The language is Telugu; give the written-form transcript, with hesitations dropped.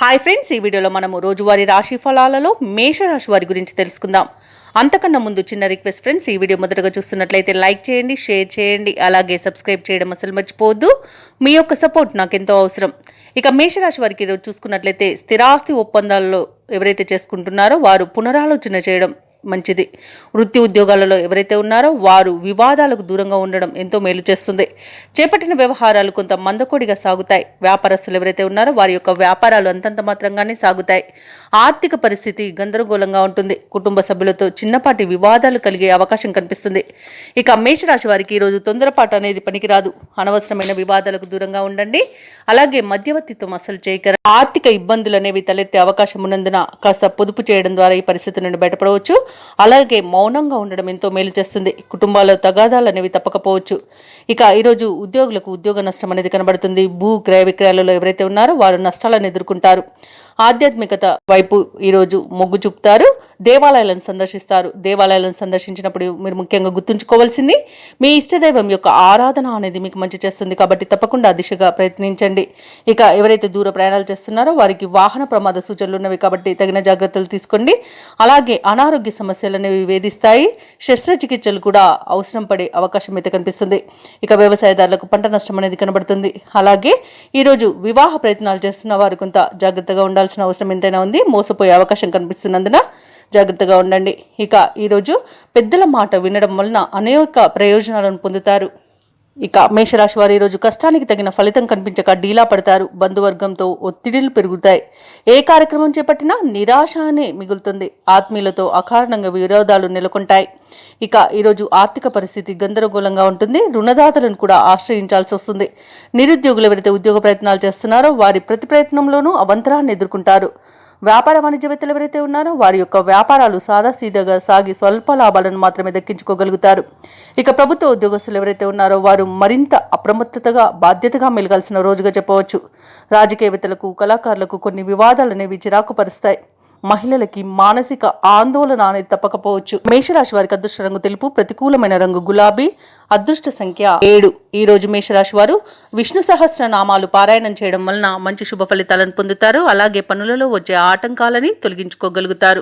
హాయ్ ఫ్రెండ్స్, ఈ వీడియోలో మనము రోజువారీ రాశి ఫలాలలో మేషరాశి వారి గురించి తెలుసుకుందాం. అంతకన్నా ముందు చిన్న రిక్వెస్ట్ ఫ్రెండ్స్, ఈ వీడియో మొదటగా చూస్తున్నట్లయితే లైక్ చేయండి, షేర్ చేయండి, అలాగే సబ్స్క్రైబ్ చేయడం అసలు మర్చిపోవద్దు. మీ యొక్క సపోర్ట్ నాకు ఎంతో అవసరం. ఇక మేషరాశి వారికి ఈరోజు చూసుకున్నట్లయితే స్థిరాస్తి ఒప్పందాలలో ఎవరైతే చేసుకుంటున్నారో వారు పునరాలోచన చేయడం మంచిది. వృత్తి ఉద్యోగాలలో ఎవరైతే ఉన్నారో వారు వివాదాలకు దూరంగా ఉండడం ఎంతో మేలు చేస్తుంది. చేపట్టిన వ్యవహారాలు కొంత మందకోడిగా సాగుతాయి. వ్యాపారస్తులు ఎవరైతే ఉన్నారో వారి యొక్క వ్యాపారాలు అంతంత మాత్రంగానే సాగుతాయి. ఆర్థిక పరిస్థితి గందరగోళంగా ఉంటుంది. కుటుంబ సభ్యులతో చిన్నపాటి వివాదాలు కలిగే అవకాశం కనిపిస్తుంది. ఇక మేషరాశి వారికి ఈరోజు తొందరపాటు అనేది పనికిరాదు. అనవసరమైన వివాదాలకు దూరంగా ఉండండి. అలాగే మధ్యవర్తిత్వం అసలు చేయకర. ఆర్థిక ఇబ్బందులు అనేవి తలెత్తే అవకాశం ఉన్నందున కాస్త పొదుపు చేయడం ద్వారా ఈ పరిస్థితి నుండి బయటపడవచ్చు. అలాగే మౌనంగా ఉండడం ఎంతో మేలు చేస్తుంది. కుటుంబాల్లో తగాదాలు అనేవి తప్పకపోవచ్చు. ఇక ఈరోజు ఉద్యోగులకు ఉద్యోగ నష్టం అనేది కనబడుతుంది. భూ క్రయ విక్రయాలలో ఎవరైతే ఉన్నారో వారు నష్టాలను ఎదుర్కొంటారు. ఆధ్యాత్మికత వైపు ఈరోజు మొగ్గు చూపుతారు. దేవాలయాలను సందర్శిస్తారు. దేవాలయాలను సందర్శించినప్పుడు మీరు ముఖ్యంగా గుర్తుంచుకోవాల్సింది మీ ఇష్టదైవం యొక్క ఆరాధన అనేది మీకు మంచి చేస్తుంది. కాబట్టి తప్పకుండా ఆ దిశగా ప్రయత్నించండి. ఇక ఎవరైతే దూర ప్రయాణాలు చేస్తున్నారో వారికి వాహన ప్రమాద సూచనలు ఉన్నవి కాబట్టి తగిన జాగ్రత్తలు తీసుకోండి. అలాగే అనారోగ్య సమస్యలు అనేవి వేధిస్తాయి. శస్త్రచికిత్సలు కూడా అవసరం పడే అవకాశం అయితే కనిపిస్తుంది. ఇక వ్యవసాయదారులకు పంట నష్టం అనేది కనబడుతుంది. అలాగే ఈరోజు వివాహ ప్రయత్నాలు చేస్తున్న వారు కొంత జాగ్రత్తగా ఉండాల్సిన అవసరం ఎంతైనా ఉంది. మోసపోయే అవకాశం కనిపిస్తున్నందున జాగ్రత్తగా ఉండండి. ఇక ఈరోజు పెద్దల మాట వినడం వలన అనేక ప్రయోజనాలను పొందుతారు. ఇక మేషరాశి వారు ఈరోజు కష్టానికి తగిన ఫలితం కనిపించక డీలా పడతారు. బంధువర్గంతో ఒత్తిడిలు పెరుగుతాయి. ఏ కార్యక్రమం చేపట్టినా నిరాశ అనే మిగులుతుంది. ఆత్మీయులతో అకారణంగా విరోధాలు నెలకొంటాయి. ఇక ఈరోజు ఆర్థిక పరిస్థితి గందరగోళంగా ఉంటుంది. రుణదాతలను కూడా ఆశ్రయించాల్సి వస్తుంది. నిరుద్యోగులు ఎవరైతే ఉద్యోగ ప్రయత్నాలు చేస్తున్నారో వారి ప్రతి ప్రయత్నంలోనూ అవంతరాన్ని ఎదుర్కొంటారు. వ్యాపార వాణిజ్యవేత్తలు ఎవరైతే ఉన్నారో వారి యొక్క వ్యాపారాలు సాదాసీదాగా సాగి స్వల్ప లాభాలను మాత్రమే దక్కించుకోగలుగుతారు. ఇక ప్రభుత్వ ఉద్యోగస్తులు ఎవరైతే ఉన్నారో వారు మరింత అప్రమత్తతగా బాధ్యతగా మెలగాల్సిన రోజుగా చెప్పవచ్చు. రాజకీయవేత్తలకు కళాకారులకు కొన్ని వివాదాలు అనేవి చిరాకు పరుస్తాయి. మహిళలకి మానసిక ఆందోళన అనేది తప్పకపోవచ్చు. మేషరాశి వారికి అదృష్ట రంగు తెలుపు, ప్రతికూలమైన రంగు గులాబీ, అదృష్ట సంఖ్య 7. ఈ రోజు మేషరాశి వారు విష్ణు సహస్రనామాలు పారాయణం చేయడం వలన మంచి శుభ ఫలితాలను పొందుతారు. అలాగే పనులలో వచ్చే ఆటంకాలని తొలగించుకోగలుగుతారు.